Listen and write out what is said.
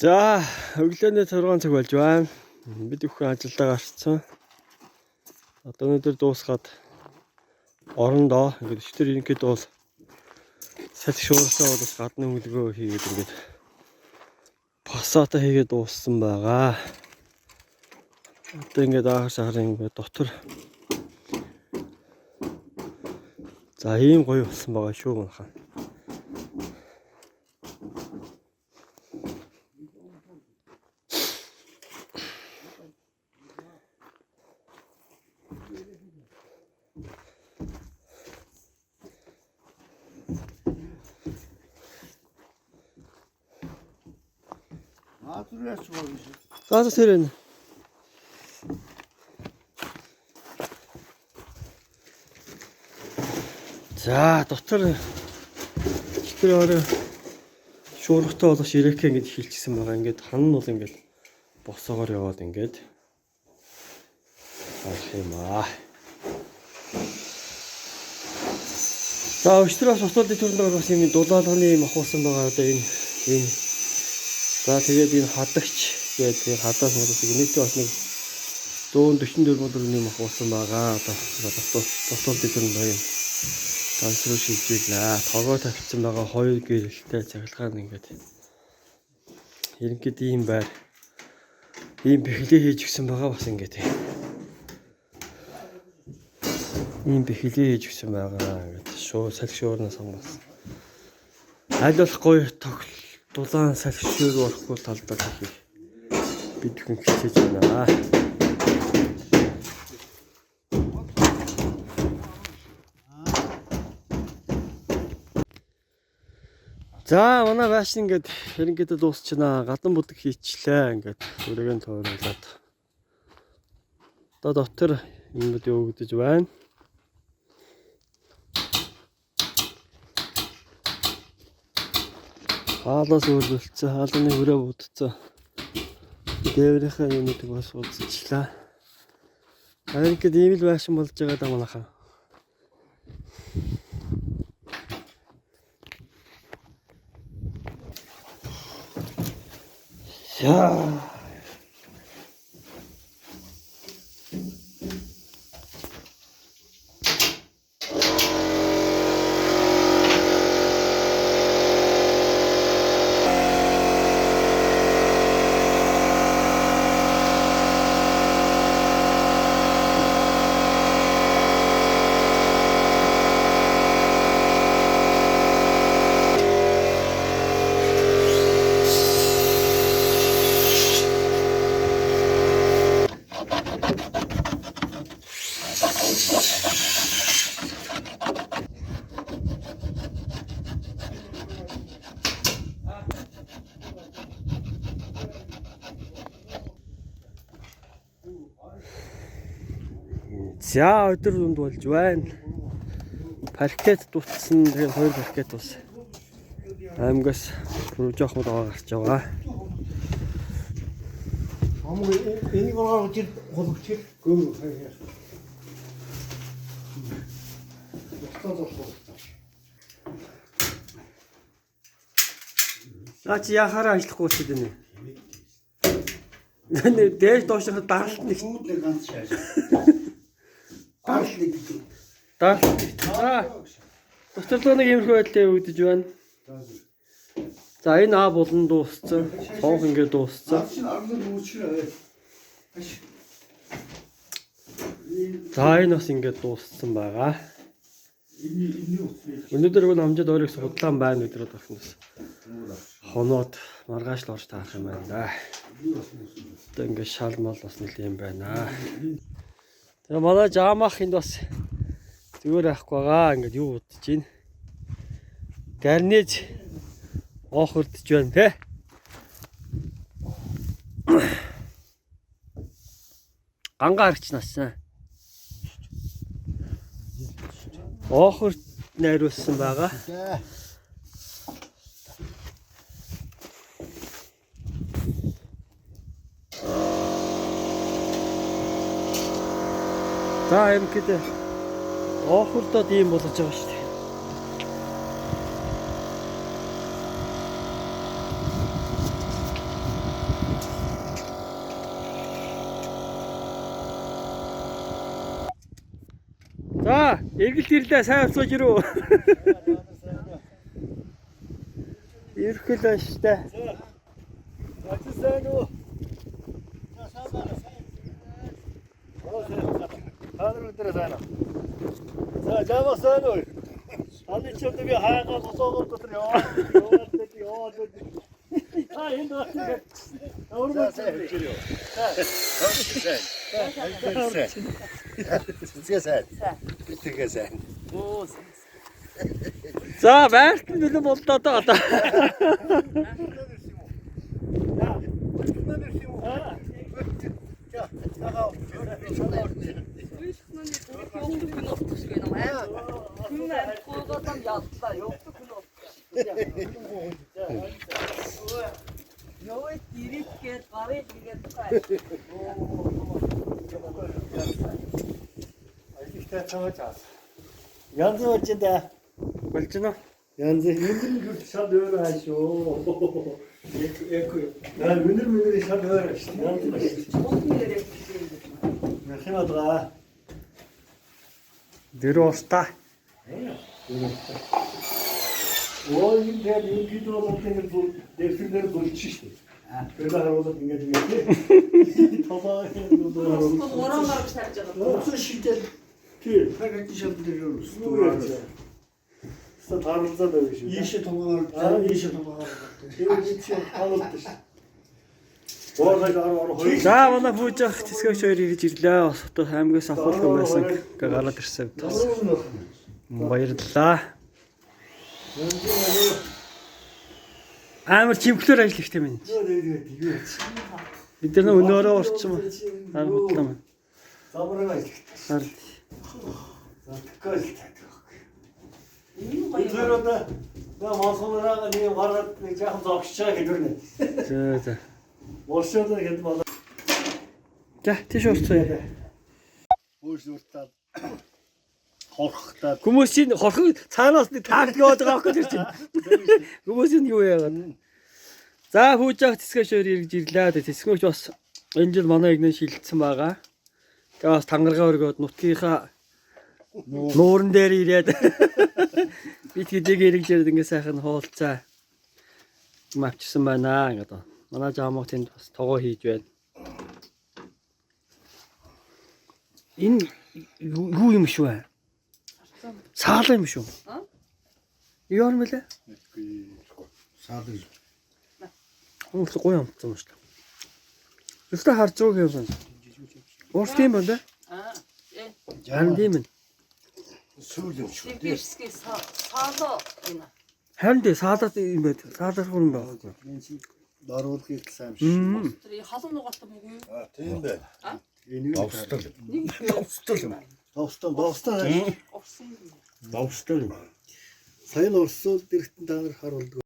За өглөөний 6 цаг болж байна. Бид бүхэн ажилдаа гарсан. Одоо өнөөдөр дуусгаад орондоо ингээд өчтөр ерөнхийд бол салхи шуурсаа боловч гадны хөлгөө хийгээд ингээд пассата хийгээд дууссан байгаа. Одоо ингээд аахар шахарын ингээд дотор за ийм гоё болсон байгаа шүү манайхаа. Заasa сэрэн. За дотор орой шуургатай болох ширэхээ ингэж хилчсэн байгаа. Ингээд хан нь бол ингээд босоогоор яваад ингээд арах юм аа. За өчтөрөөс усуудын төрөнд бас юм дулаалганы юм ахуулсан байгаа. Одоо энэ за тэгээд энэ хадагч гэдэг хадаас модыг нийтээ бас нэг 144 модны юм ахуулсан байгаа. Одоо усуудын төрөнд юм тансруу шилжүүлнэ. Тогоо тавьчихсан байгаа 2 гэрэлтэй цахилгаан ингээд ерөнхийд ийм байр ийм бэхлээ хийж гисэн байгаа бас ингээд ийм бэхлээ хийж гисэн байгаа ингээд салхи шуурнаас хамгаалсан. Аль болох гоё дулаан салхи шуур орохгүй талдаа хийх бид хүн хичээж байна. За манай байшин ингээд ерөнхийдөө дуусчихна. Гадан бүдэг хийчлээ ингээд өрөөг нь тооруулаад. Одоо дотор юмуд явагдаж байна. Хаалаас өөрлөлдсөн, хаалны өрөө будцсан. Дээврийнхээ юмудаг бас удацчлаа. Ингээд ийм л байшин болж байгаа да манайхаа. Ja. За өдөр дунд болж байна. Паркет дутсан. Тэгээд 2 паркет бас аймгаас бүр жоох мод аваа гарч байгаа. Энийг ороо тэр холбогч гөө хаяа. Наач яхаараа ажиллахгүй ч гэдэг нэ. Дээш доошоо даралт нэг ганц шааш. Даралт. Доторлоо нэг иймэрхүү байдлаа өгдөж байна. За энэ аа болон дууссан. Цонх ингээд дууссан. За энэ бас ингээд дууссан байгаа. Өнөөдөр гоо намжид өөрийг судлаан байна өдрөд багнаас. Хоноод маргааш л орж таарах юм байна да. Одоо ингээд шал мал бас нэг юм байна. Тэгээ манай жаамах энд бас зүгээр авахгүй байгаа. Ингээд юу удаж байна. Гарниж оохордж байна те. Ганга харчнаас. Оохорд найруулсан байгаа. За юм гэдэг оохордод ийм болж байгаа шүү дээ. За, эргэлт ирлээ сайн авцгааж ирүү. Ирхэл байна шүү дээ. Ажил сайн уу? Хаанар өдрөө сайн уу? За, жамаа сайн уу? Аны чимд би хаагаа босоогоор дотор яваад. Аа, энэ даа. Өөрөөр хэлбэл. За, байрт нь бэлэн боллоо одоо. Ёо дирекгээд гарыг игээд Ажигтай цааж аас. Янз болж да. Болж байна. Янз өндөр шал өөр аашоо. Яг өндөр шал өөр ааш. Янз маш. Яхимадгаа. Дөрөв устаа. Оо энэ дээр ингээд болоод бүр дэвсгэр болчих шүү. Тэгээд харуулаад ингээд толоо уран гаргаж тавьж байгаа. Өөсөө шидэл тий. Хагад шалт дээр юу Ста таруулзаад байгаа шүү. ийшээ томоор ийшээ томоор Тэгээд чи харуулдаг шүү. Боорыг ороо За, манай пүүж ах тэсгэгч хоёр ирж ирлээ. Одоо аймагаас авахлах юм байсан. Гэ гараад ирсэн. Баярлалаа. Амар чимхлэр ажиллах юм. Бид нар өнөөрөө орчим. Аа бодлоо. Замраа ажиг. Харин За тэгэхээр тэрოდა масуулаараа нэг гараад нэг жаахан зогсчаа гэдэрнэ. за. Боршоод гэдэг болоо. За, тийш урцгаа. Хөөс уртаад хорхтаад Хүмүүсийн хорхоо цаанаас нэг таагд яваад байгаа байхгүй тэр чинь. Хүмүүсийн юу яагаад. За, пүүж ах тэсгэгч хоёр ирж ирлээ. Тэсгэгч бас энэ жил манай игнэ шилжсэн байгаа. Тэгээ бас тангаргаа өргөөд нутгийнхаа нууран дээр ирээд бид хэдийг хэрэглээд ингэ сайхан хуулцаа авчирсан байна ингээд. Манай жаамаг тэнд бас тогоо хийж байна. Энэ юу юм шүү вэ? Саалаа юм шүү. Юу юм бэ? саадаг. Хүмүүс гоё амтсан юм шүү. Юустай харж байгаа юм сан. Уурс тийм байна да? Харин тийм ээ. Сүүл юм шүү. Сибирский саало гэнэ. Харин дээ саалаад юм байт. Саалаар хүн байхгүй. даруулгыг сайн биш. Тэр халуун нугаалтай мөг юу? Тийм бай. Энэ юу? Давстал. Нэг Давстал. Довстол. орсон юм. Довстол. Сайн орсол дэрэгтэн та нар харуулдаг.